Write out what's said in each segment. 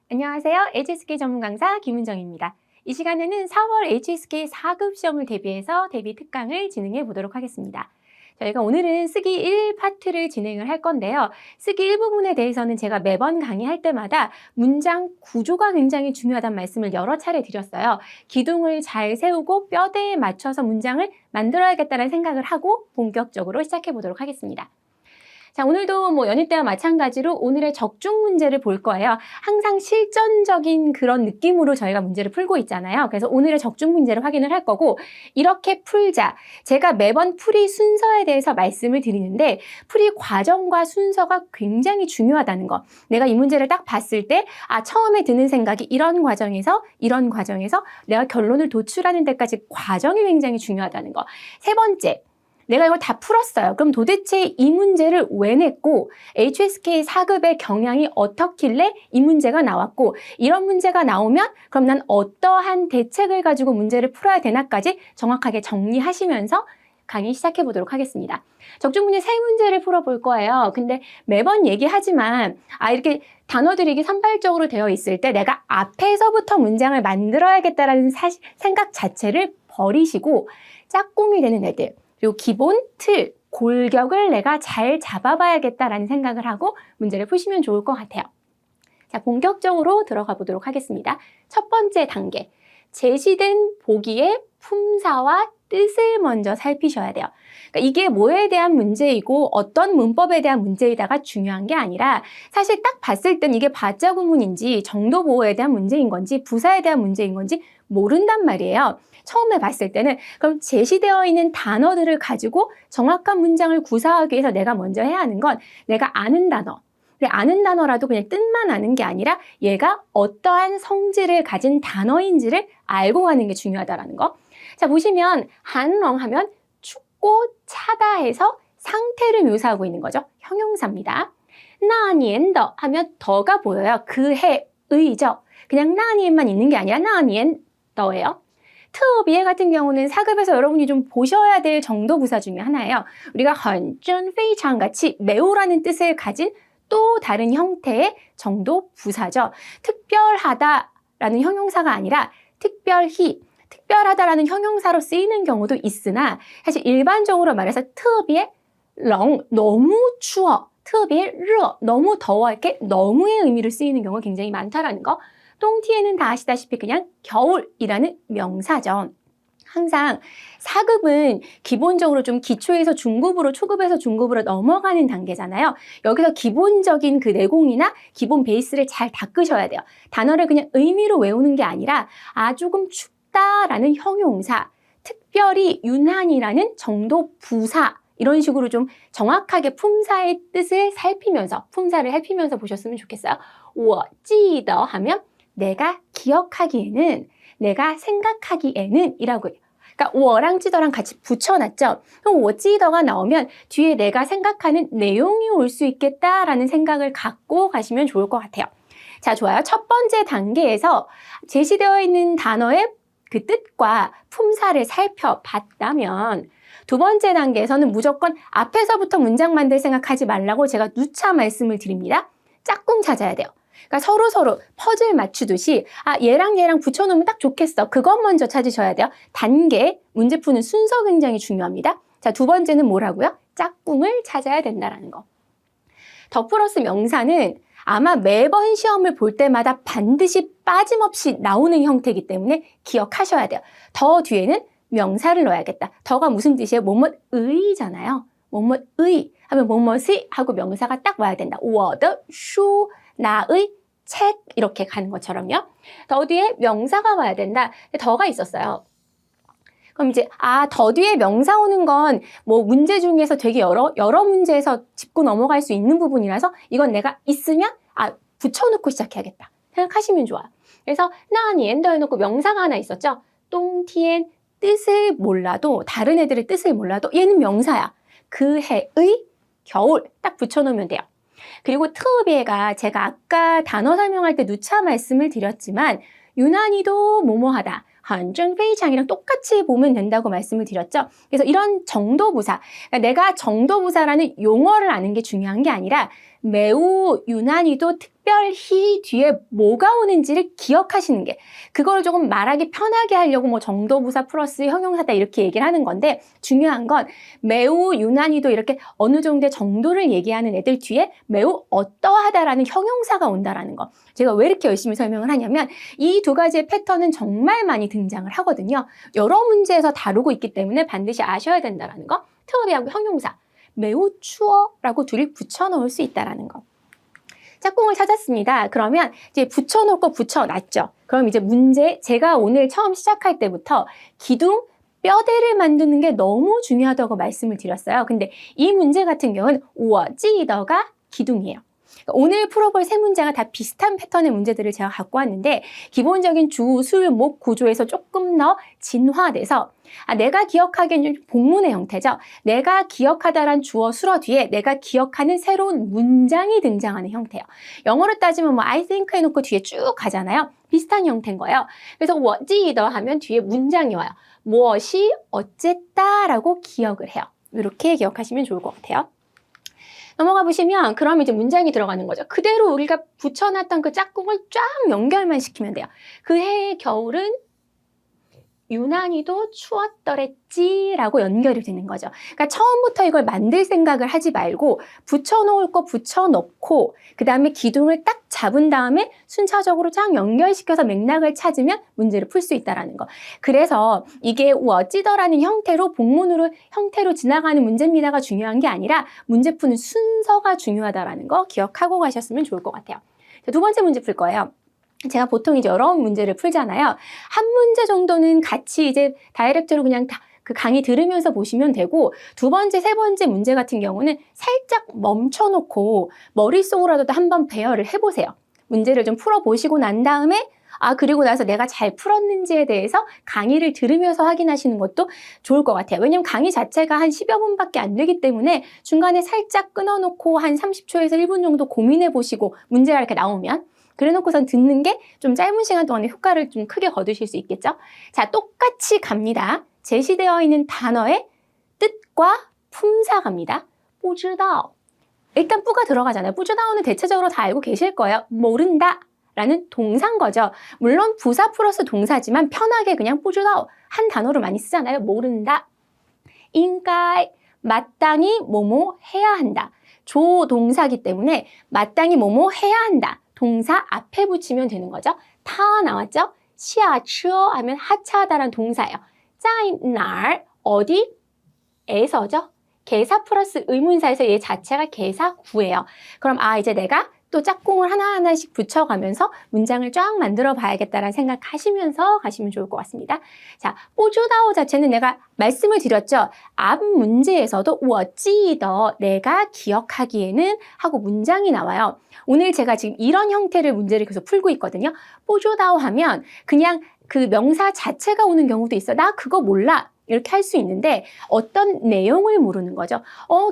안녕하세요. HSK 전문 강사 김은정입니다. 이 시간에는 4월 HSK 4급 시험을 대비해서 대비 특강을 진행해 보도록 하겠습니다. 저희가 오늘은 쓰기 1 파트를 진행을 할 건데요. 쓰기 1 부분에 대해서는 제가 매번 강의할 때마다 문장 구조가 굉장히 중요하다는 말씀을 여러 차례 드렸어요. 기둥을 잘 세우고 뼈대에 맞춰서 문장을 만들어야겠다는 생각을 하고 본격적으로 시작해 보도록 하겠습니다. 자, 오늘도 연휴 때와 마찬가지로 오늘의 적중 문제를 볼 거예요. 항상 실전적인 그런 느낌으로 저희가 문제를 풀고 있잖아요. 그래서 오늘의 적중 문제를 확인을 할 거고, 이렇게 풀자. 제가 매번 풀이 순서에 대해서 말씀을 드리는데 풀이 과정과 순서가 굉장히 중요하다는 거. 내가 이 문제를 딱 봤을 때 처음에 드는 생각이 이런 과정에서 내가 결론을 도출하는 데까지 과정이 굉장히 중요하다는 거. 세 번째, 내가 이걸 다 풀었어요. 그럼 도대체 이 문제를 왜 냈고 HSK 4급의 경향이 어떻길래 이 문제가 나왔고 이런 문제가 나오면 그럼 난 어떠한 대책을 가지고 문제를 풀어야 되나까지 정확하게 정리하시면서 강의 시작해 보도록 하겠습니다. 적중문제 3문제를 풀어볼 거예요. 근데 매번 얘기하지만 이렇게 단어들이 이게 산발적으로 되어 있을 때 내가 앞에서부터 문장을 만들어야겠다라는 생각 자체를 버리시고 짝꿍이 되는 애들, 그리고 기본 틀, 골격을 내가 잘 잡아봐야겠다라는 생각을 하고 문제를 푸시면 좋을 것 같아요. 자, 본격적으로 들어가 보도록 하겠습니다. 첫 번째 단계, 제시된 보기의 품사와 뜻을 먼저 살피셔야 돼요. 그러니까 이게 뭐에 대한 문제이고 어떤 문법에 대한 문제이다가 중요한 게 아니라 사실 딱 봤을 땐 이게 받자 구문인지 정도 보호에 대한 문제인 건지 부사에 대한 문제인 건지 모른단 말이에요. 처음에 봤을 때는 그럼 제시되어 있는 단어들을 가지고 정확한 문장을 구사하기 위해서 내가 먼저 해야 하는 건 내가 아는 단어. 아는 단어라도 그냥 뜻만 아는 게 아니라 얘가 어떠한 성질을 가진 단어인지를 알고 가는 게 중요하다라는 거. 자, 보시면 한렁 하면 춥고 차다 해서 상태를 묘사하고 있는 거죠. 형용사입니다. 나니엔더 하면 더가 보여요. 그 해의죠. 그냥 나니엔만 있는 게 아니라 나니엔더예요. 특비에 같은 경우는 4급에서 여러분이 좀 보셔야 될 정도 부사 중에 하나예요. 우리가 很真非常 같이 매우라는 뜻을 가진 또 다른 형태의 정도 부사죠. 특별하다라는 형용사가 아니라 특별히, 특별하다라는 형용사로 쓰이는 경우도 있으나 사실 일반적으로 말해서 특비에 렁, 너무 추워, 특비에 르, 너무 더워 이렇게 너무의 의미로 쓰이는 경우가 굉장히 많다라는 거. 똥티에는 다 아시다시피 그냥 겨울이라는 명사죠. 항상 4급은 기본적으로 좀 기초에서 중급으로, 초급에서 중급으로 넘어가는 단계잖아요. 여기서 기본적인 그 내공이나 기본 베이스를 잘 닦으셔야 돼요. 단어를 그냥 의미로 외우는 게 아니라 조금 춥다라는 형용사, 특별히 유난이라는 정도 부사, 이런 식으로 좀 정확하게 품사의 뜻을 살피면서, 품사를 살피면서 보셨으면 좋겠어요. 我记得 하면 내가 기억하기에는, 내가 생각하기에는 이라고 해요. 그러니까 我랑 记得랑 같이 붙여놨죠. 그럼 我记得가 나오면 뒤에 내가 생각하는 내용이 올 수 있겠다라는 생각을 갖고 가시면 좋을 것 같아요. 자, 좋아요. 첫 번째 단계에서 제시되어 있는 단어의 그 뜻과 품사를 살펴봤다면 두 번째 단계에서는 무조건 앞에서부터 문장 만들 생각하지 말라고 제가 누차 말씀을 드립니다. 짝꿍 찾아야 돼요. 그러니까 서로 퍼즐 맞추듯이 얘랑 붙여놓으면 딱 좋겠어. 그것 먼저 찾으셔야 돼요. 단계, 문제 푸는 순서 굉장히 중요합니다. 자, 두 번째는 뭐라고요? 짝꿍을 찾아야 된다는 거. 더 플러스 명사는 아마 매번 시험을 볼 때마다 반드시 빠짐없이 나오는 형태이기 때문에 기억하셔야 돼요. 더 뒤에는 명사를 넣어야겠다. 더가 무슨 뜻이에요? 뭐뭐의잖아요. 뭐뭐의 하면 뭐뭐의 하고 명사가 딱 와야 된다. 我的书 나의 책 이렇게 가는 것처럼요. 더 뒤에 명사가 와야 된다. 더가 있었어요. 그럼 이제 더 뒤에 명사 오는 건 문제 중에서 되게 여러 문제에서 짚고 넘어갈 수 있는 부분이라서 이건 내가 있으면 붙여놓고 시작해야겠다 생각하시면 좋아요. 그래서 나니엔더 해놓고 명사가 하나 있었죠. 똥티엔 뜻을 몰라도, 다른 애들의 뜻을 몰라도 얘는 명사야. 그 해의 겨울 딱 붙여놓으면 돼요. 그리고 특비에가 제가 아까 단어 설명할 때 누차 말씀을 드렸지만 유난히도 뭐뭐하다, 很真非常이랑 똑같이 보면 된다고 말씀을 드렸죠. 그래서 이런 정도부사, 그러니까 내가 정도부사라는 용어를 아는 게 중요한 게 아니라 매우 유난히도 특별히 뒤에 뭐가 오는지를 기억하시는 게, 그걸 조금 말하기 편하게 하려고 뭐 정도부사 플러스 형용사다 이렇게 얘기를 하는 건데, 중요한 건 매우 유난히도 이렇게 어느 정도의 정도를 얘기하는 애들 뒤에 매우 어떠하다라는 형용사가 온다라는 거. 제가 왜 이렇게 열심히 설명을 하냐면 이 두 가지의 패턴은 정말 많이 등장을 하거든요. 여러 문제에서 다루고 있기 때문에 반드시 아셔야 된다라는 거. 특별히하고 형용사. 매우 추워라고 둘이 붙여놓을 수 있다라는 거. 짝꿍을 찾았습니다. 그러면 이제 붙여놓을 거 붙여놨죠. 그럼 이제 문제, 제가 오늘 처음 시작할 때부터 기둥, 뼈대를 만드는 게 너무 중요하다고 말씀을 드렸어요. 근데 이 문제 같은 경우는 我记得가 기둥이에요. 오늘 풀어볼 세 문제가 다 비슷한 패턴의 문제들을 제가 갖고 왔는데, 기본적인 주, 술, 목 구조에서 조금 더 진화돼서 내가 기억하기에는 복문의 형태죠. 내가 기억하다란 주어, 수어 뒤에 내가 기억하는 새로운 문장이 등장하는 형태예요. 영어로 따지면 뭐 I think 해놓고 뒤에 쭉 가잖아요. 비슷한 형태인 거예요. 그래서 我记得 하면 뒤에 문장이 와요. 무엇이 어쨌다라고 기억을 해요. 이렇게 기억하시면 좋을 것 같아요. 넘어가 보시면 그럼 이제 문장이 들어가는 거죠. 그대로 우리가 붙여놨던 그 짝꿍을 쫙 연결만 시키면 돼요. 그 해의 겨울은 유난히도 추웠더랬지라고 연결이 되는 거죠. 그러니까 처음부터 이걸 만들 생각을 하지 말고 붙여놓을 거 붙여놓고 그 다음에 기둥을 딱 잡은 다음에 순차적으로 쫙 연결시켜서 맥락을 찾으면 문제를 풀 수 있다는 거. 그래서 이게 어찌더라는 형태로 복문으로 형태로 지나가는 문제입니다가 중요한 게 아니라 문제 푸는 순서가 중요하다는 거 기억하고 가셨으면 좋을 것 같아요. 자, 두 번째 문제 풀 거예요. 제가 보통 이제 여러 문제를 풀잖아요. 한 문제 정도는 같이 이제 다이렉트로 그냥 다 그 강의 들으면서 보시면 되고, 두 번째, 세 번째 문제 같은 경우는 살짝 멈춰놓고 머릿속으로라도 한번 배열을 해보세요. 문제를 좀 풀어보시고 난 다음에 그리고 나서 내가 잘 풀었는지에 대해서 강의를 들으면서 확인하시는 것도 좋을 것 같아요. 왜냐면 강의 자체가 한 10여 분밖에 안 되기 때문에 중간에 살짝 끊어놓고 한 30초에서 1분 정도 고민해 보시고 문제가 이렇게 나오면 그래놓고선 듣는 게 좀 짧은 시간 동안에 효과를 좀 크게 거두실 수 있겠죠? 자, 똑같이 갑니다. 제시되어 있는 단어의 뜻과 품사 갑니다. 不知道. 일단 뿌가 들어가잖아요. 不知道는 대체적으로 다 알고 계실 거예요. 모른다 라는 동사인 거죠. 물론 부사 플러스 동사지만 편하게 그냥 不知道 한 단어로 많이 쓰잖아요. 모른다. 应该 마땅히 뭐뭐 해야 한다. 조동사기 때문에 마땅히 뭐뭐 해야 한다. 동사 앞에 붙이면 되는 거죠. 타 나왔죠? 下车 하면 하차하다라는 동사예요. 在哪儿 어디에서죠? 개사 플러스 의문사에서 얘 자체가 개사구예요. 그럼 이제 내가 또 짝꿍을 하나하나씩 붙여가면서 문장을 쫙 만들어 봐야겠다라는 생각하시면서 가시면 좋을 것 같습니다. 자, 不知道 자체는 내가 말씀을 드렸죠. 앞 문제에서도 我记得 내가 기억하기에는 하고 문장이 나와요. 오늘 제가 지금 이런 형태를 문제를 계속 풀고 있거든요. 不知道 하면 그냥 그 명사 자체가 오는 경우도 있어. 나 그거 몰라. 이렇게 할 수 있는데 어떤 내용을 모르는 거죠.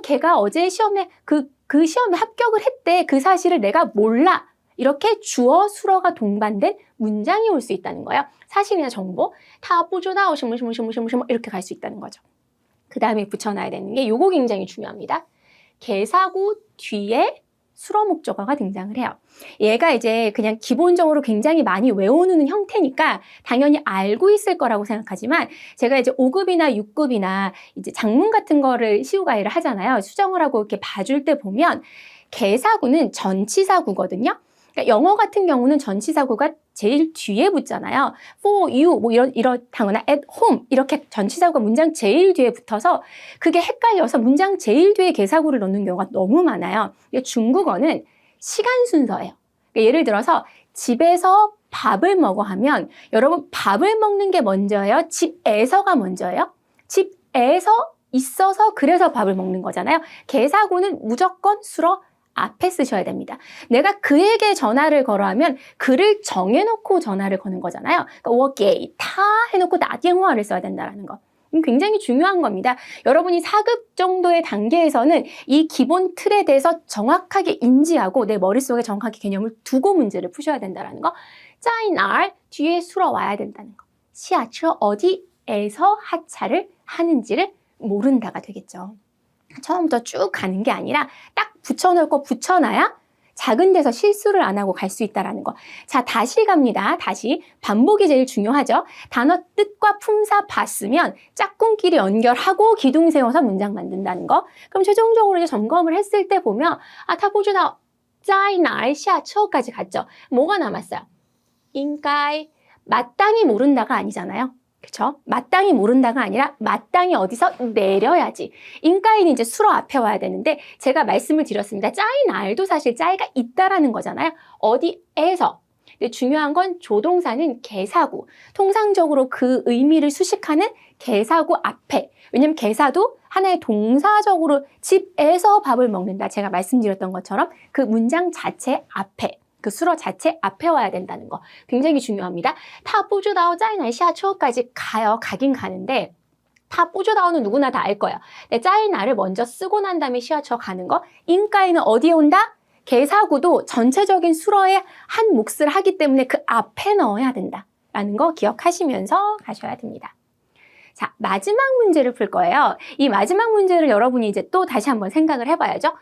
걔가 어제 시험에 그 시험에 합격을 했대. 그 사실을 내가 몰라. 이렇게 주어, 수어가 동반된 문장이 올 수 있다는 거예요. 사실이나 정보. 他不知道什么什么什么什么什么 이렇게 갈 수 있다는 거죠. 그 다음에 붙여놔야 되는 게 요거 굉장히 중요합니다. 개사구 뒤에 수로 목적어가 등장을 해요. 얘가 이제 그냥 기본적으로 굉장히 많이 외워놓는 형태니까 당연히 알고 있을 거라고 생각하지만 제가 이제 5급이나 6급이나 이제 작문 같은 거를 시우가이를 하잖아요. 수정을 하고 이렇게 봐줄 때 보면 개사구는 전치사구거든요. 그러니까 영어 같은 경우는 전치사구가 제일 뒤에 붙잖아요. for you 뭐 이렇다거나 at home 이렇게 전치사구가 문장 제일 뒤에 붙어서 그게 헷갈려서 문장 제일 뒤에 개사구를 넣는 경우가 너무 많아요. 중국어는 시간 순서예요. 그러니까 예를 들어서 집에서 밥을 먹어 하면 여러분 밥을 먹는 게 먼저예요? 집에서가 먼저예요? 집에서 있어서 그래서 밥을 먹는 거잖아요. 개사구는 무조건 수로 앞에 쓰셔야 됩니다. 내가 그에게 전화를 걸어 하면 그를 정해놓고 전화를 거는 거잖아요. 그러니까 我给他 해놓고 나電話를 써야 된다는 거. 굉장히 중요한 겁니다. 여러분이 4급 정도의 단계에서는 이 기본 틀에 대해서 정확하게 인지하고 내 머릿속에 정확하게 개념을 두고 문제를 푸셔야 된다는 거. 在哪儿 뒤에 수로 와야 된다는 거. 下车 어디에서 하차를 하는지를 모른다가 되겠죠. 처음부터 쭉 가는 게 아니라 딱 붙여놓을 거 붙여놔야 작은 데서 실수를 안 하고 갈 수 있다는 거. 자, 다시 갑니다. 다시. 반복이 제일 중요하죠. 단어 뜻과 품사 봤으면 짝꿍끼리 연결하고 기둥 세워서 문장 만든다는 거. 그럼 최종적으로 이제 점검을 했을 때 보면 다 보주다 짜이 나이 샤처까지 갔죠. 뭐가 남았어요? 인가이 마땅히 모른다가 아니잖아요. 그렇죠? 마땅히 모른다가 아니라 마땅히 어디서 내려야지. 인가이는 이제 수로 앞에 와야 되는데 제가 말씀을 드렸습니다. 짜이 날도 사실 짜이가 있다라는 거잖아요. 어디에서. 근데 중요한 건 조동사는 개사구. 통상적으로 그 의미를 수식하는 개사구 앞에. 왜냐면 개사도 하나의 동사적으로 집에서 밥을 먹는다. 제가 말씀드렸던 것처럼 그 문장 자체 앞에. 그 수로 자체 앞에 와야 된다는 거 굉장히 중요합니다. 타 뿌주다오 짜이나이 샤추어까지 가요. 가긴 가는데 타 뿌주다오는 누구나 다 알 거예요. 근데 짜이나를 먼저 쓰고 난 다음에 시아처 가는 거. 인가이는 어디에 온다? 개사구도 전체적인 수로의 한 몫을 하기 때문에 그 앞에 넣어야 된다라는 거 기억하시면서 가셔야 됩니다. 자, 마지막 문제를 풀 거예요. 이 마지막 문제를 여러분이 이제 또 다시 한번 생각을 해봐야죠.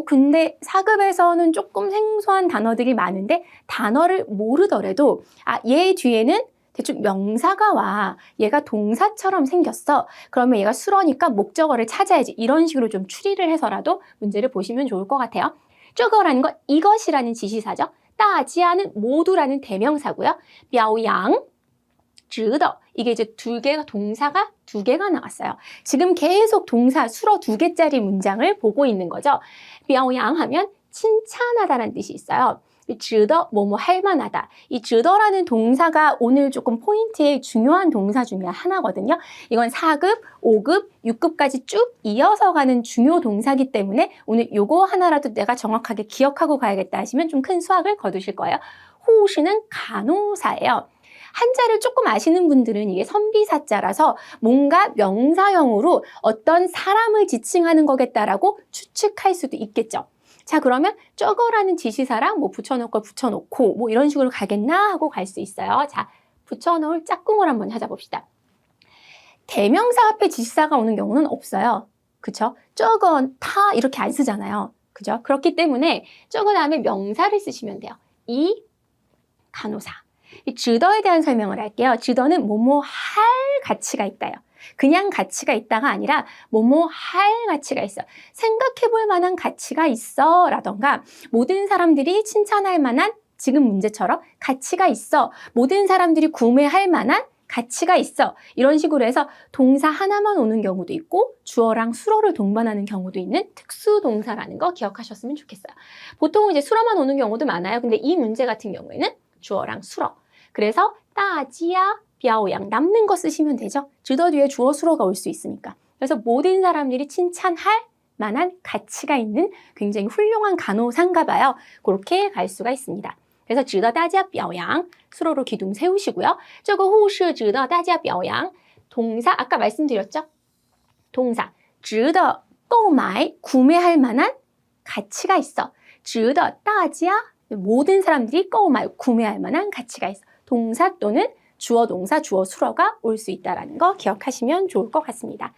근데 4급에서는 조금 생소한 단어들이 많은데 단어를 모르더라도 얘 뒤에는 대충 명사가 와. 얘가 동사처럼 생겼어. 그러면 얘가 수로니까 목적어를 찾아야지. 이런 식으로 좀 추리를 해서라도 문제를 보시면 좋을 것 같아요. 쪼거라는 건 이것이라는 지시사죠. 따지하는 모두라는 대명사고요. 뼈양 즈더 이게 이제 동사가 두 개가 나왔어요. 지금 계속 동사 수로 2개짜리 문장을 보고 있는 거죠. 뼈양 하면 칭찬하다라는 뜻이 있어요. 즈더 뭐뭐 할 만하다. 이 즈더라는 동사가 오늘 조금 포인트의 중요한 동사 중에 하나거든요. 이건 4급, 5급, 6급까지 쭉 이어서 가는 중요 동사이기 때문에 오늘 요거 하나라도 내가 정확하게 기억하고 가야겠다 하시면 좀 큰 수확을 거두실 거예요. 호우시는 간호사예요. 한자를 조금 아시는 분들은 이게 선비사자라서 뭔가 명사형으로 어떤 사람을 지칭하는 거겠다라고 추측할 수도 있겠죠. 자, 그러면 쪼거라는 지시사랑 뭐 붙여놓을 붙여놓고 뭐 이런 식으로 가겠나 하고 갈 수 있어요. 자, 붙여놓을 짝꿍을 한번 찾아봅시다. 대명사 앞에 지시사가 오는 경우는 없어요. 그쵸? 쪼거, 타 이렇게 안 쓰잖아요. 그죠? 그렇기 때문에 쪼거 다음에 명사를 쓰시면 돼요. 이 간호사. 이 즈더에 대한 설명을 할게요. 즈더는 뭐뭐 할 가치가 있다요. 그냥 가치가 있다가 아니라 뭐뭐 할 가치가 있어. 생각해 볼 만한 가치가 있어 라던가 모든 사람들이 칭찬할 만한 지금 문제처럼 가치가 있어. 모든 사람들이 구매할 만한 가치가 있어. 이런 식으로 해서 동사 하나만 오는 경우도 있고 주어랑 수로를 동반하는 경우도 있는 특수동사라는 거 기억하셨으면 좋겠어요. 보통 이제 수로만 오는 경우도 많아요. 근데 이 문제 같은 경우에는 주어랑 수로. 그래서 따지야 뼈양 남는 거 쓰시면 되죠. 즈더 뒤에 주어 수로가 올 수 있으니까. 그래서 모든 사람들이 칭찬할 만한 가치가 있는 굉장히 훌륭한 간호사인가 봐요. 그렇게 갈 수가 있습니다. 그래서 즈더 따지야 뼈양 수로로 기둥 세우시고요. 저거 호시 즈더 따지야 뼈양 동사 아까 말씀드렸죠? 동사 즈더购买 구매할 만한 가치가 있어. 즈더 따지야 모든 사람들이 购买 구매할 만한 가치가 있어. 동사 또는 주어 동사, 주어 수로가 올 수 있다는 거 기억하시면 좋을 것 같습니다.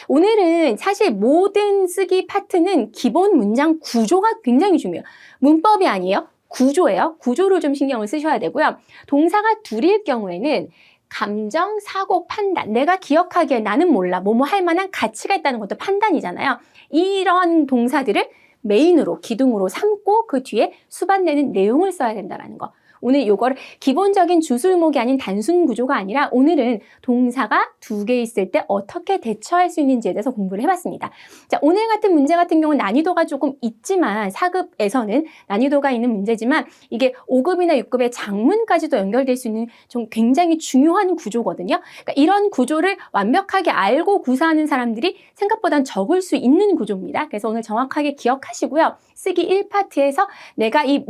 오늘은 사실 모든 쓰기 파트는 기본 문장 구조가 굉장히 중요해요. 문법이 아니에요. 구조예요. 구조를 좀 신경을 쓰셔야 되고요. 동사가 둘일 경우에는 감정, 사고, 판단. 내가 기억하기에 나는 몰라. 뭐뭐 할 만한 가치가 있다는 것도 판단이잖아요. 이런 동사들을 메인으로, 기둥으로 삼고 그 뒤에 수반되는 내용을 써야 된다는 거. 오늘 요거를 기본적인 주술목이 아닌 단순 구조가 아니라 오늘은 동사가 2개 있을 때 어떻게 대처할 수 있는지에 대해서 공부를 해봤습니다. 자, 오늘 같은 문제 같은 경우는 난이도가 조금 있지만 4급에서는 난이도가 있는 문제지만 이게 5급이나 6급의 장문까지도 연결될 수 있는 좀 굉장히 중요한 구조거든요. 그러니까 이런 구조를 완벽하게 알고 구사하는 사람들이 생각보단 적을 수 있는 구조입니다. 그래서 오늘 정확하게 기억하시고요. 쓰기 1파트에서 내가 이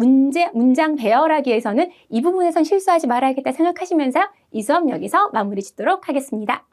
문장 배열하기 위해서는 이 부분에선 실수하지 말아야겠다 생각하시면서 이 수업 여기서 마무리 짓도록 하겠습니다.